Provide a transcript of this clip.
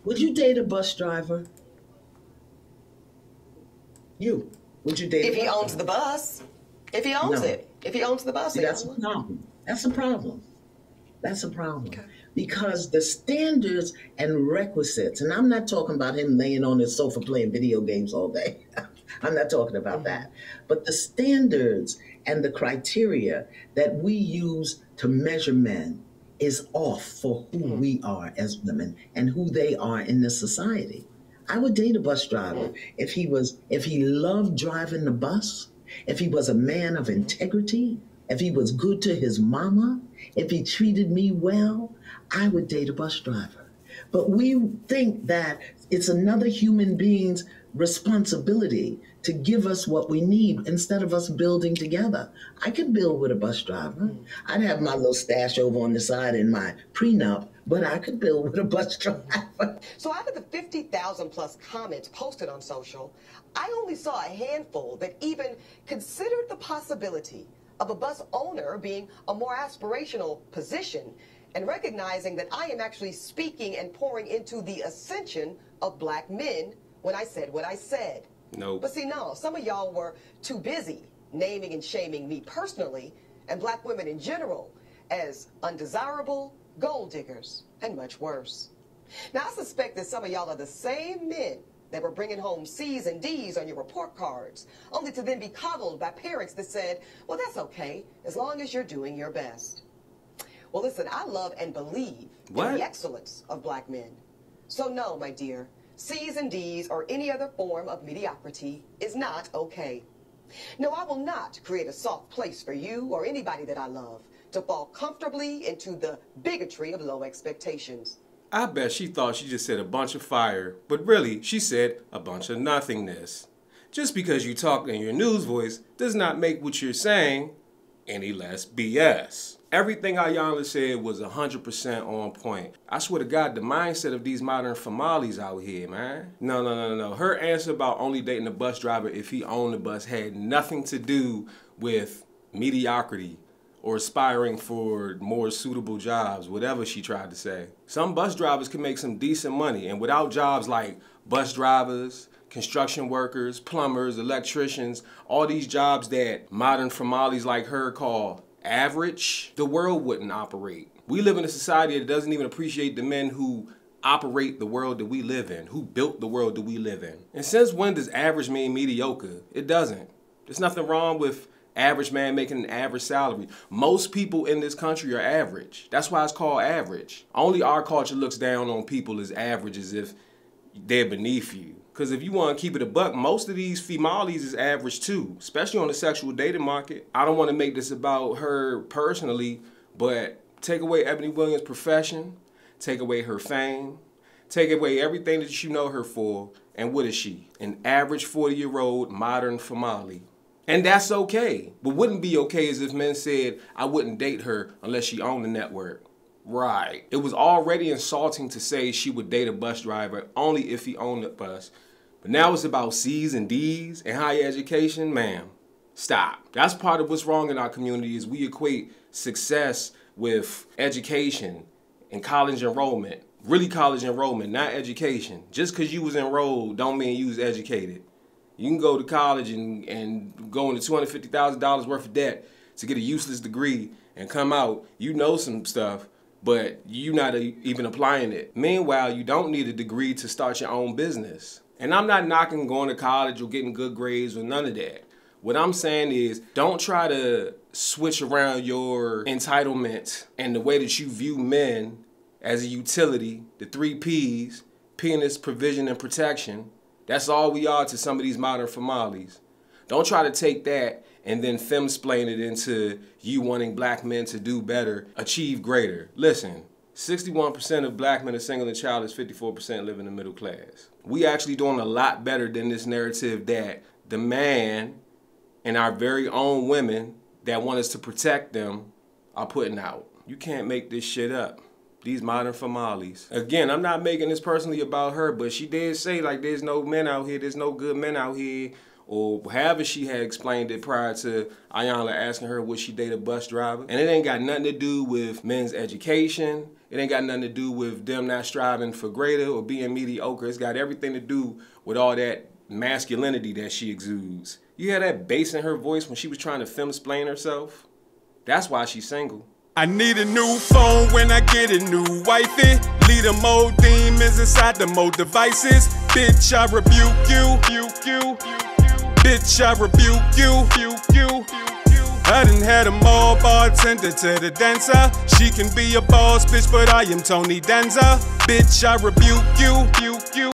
Would you date a bus driver? You. Would you date a If he bus owns the driver? bus, if he owns No. it, if he owns the bus, See, that's a Iyanla. problem. That's a problem. That's a problem. Okay. Because the standards and requisites, and I'm not talking about him laying on his sofa playing video games all day. I'm not talking about Mm-hmm. that. But the standards and the criteria that we use to measure men is off for who Mm-hmm. we are as women and who they are in this society. I would date a bus driver if he loved driving the bus, if he was a man of Mm-hmm. integrity, if he was good to his mama, if he treated me well, I would date a bus driver. But we think that it's another human being's responsibility to give us what we need instead of us building together. I could build with a bus driver. Mm-hmm. I'd have my little stash over on the side in my prenup, but I could build with a bus Mm-hmm. driver. So out of the 50,000 plus comments posted on social, I only saw a handful that even considered the possibility of a bus owner being a more aspirational position and recognizing that I am actually speaking and pouring into the ascension of black men when I said what I said. Nope. But see, no, some of y'all were too busy naming and shaming me personally and black women in general as undesirable, gold diggers, and much worse. Now, I suspect that some of y'all are the same men that were bringing home C's and D's on your report cards, only to then be coddled by parents that said, well, that's okay, as long as you're doing your best. Well, listen, I love and believe in What? the excellence of black men. So no, my dear, C's and D's or any other form of mediocrity is not okay. No, I will not create a soft place for you or anybody that I love to fall comfortably into the bigotry of low expectations. I bet she thought she just said a bunch of fire, but really she said a bunch of nothingness. Just because you talk in your news voice does not make what you're saying any less BS. Everything Iyanla said was 100% on point. I swear to God, the mindset of these modern famales out here, man. No. Her answer about only dating a bus driver if he owned the bus had nothing to do with mediocrity or aspiring for more suitable jobs, whatever she tried to say. Some bus drivers can make some decent money, and without jobs like bus drivers, construction workers, plumbers, electricians, all these jobs that modern famales like her call average, the world wouldn't operate. We live in a society that doesn't even appreciate the men who operate the world that we live in, who built the world that we live in. And since when does average mean mediocre? It doesn't. There's nothing wrong with average man making an average salary. Most people in this country are average. That's why it's called average. Only our culture looks down on people as average, as if they're beneath you. Because if you want to keep it a buck, most of these females is average too, especially on the sexual dating market. I don't want to make this about her personally, but take away Eboni Williams' profession, take away her fame, take away everything that you know her for, and what is she? An average 40-year-old modern female. And that's okay. What wouldn't be okay is if men said, I wouldn't date her unless she owned the network. Right. It was already insulting to say she would date a bus driver only if he owned the bus. But now it's about C's and D's and higher education. Ma'am, stop. That's part of what's wrong in our community is we equate success with education and college enrollment. Really college enrollment, not education. Just because you was enrolled don't mean you was educated. You can go to college and go into $250,000 worth of debt to get a useless degree and come out, you know some stuff, but you're not even applying it. Meanwhile, you don't need a degree to start your own business. And I'm not knocking going to college or getting good grades or none of that. What I'm saying is don't try to switch around your entitlement and the way that you view men as a utility, the 3 P's, penis, provision, and protection. That's all we are to some of these modern famales. Don't try to take that and then femsplain it into you wanting black men to do better, achieve greater. Listen, 61% of black men are single and childless, 54% live in the middle class. We actually doing a lot better than this narrative that the man and our very own women that want us to protect them are putting out. You can't make this shit up. These modern famales. Again, I'm not making this personally about her, but she did say like there's no men out here, there's no good men out here, or however she had explained it prior to Iyanla asking her would she date a bus driver. And it ain't got nothing to do with men's education. It ain't got nothing to do with them not striving for greater or being mediocre. It's got everything to do with all that masculinity that she exudes. You hear that bass in her voice when she was trying to film-explain herself? That's why she's single. I need a new phone when I get a new wifey. Leave them old demons inside them old devices. Bitch, I rebuke you. Bitch, I rebuke you. I done had them all, bartender to the dancer. She can be a boss bitch, but I am Tony Danza. Bitch, I rebuke you.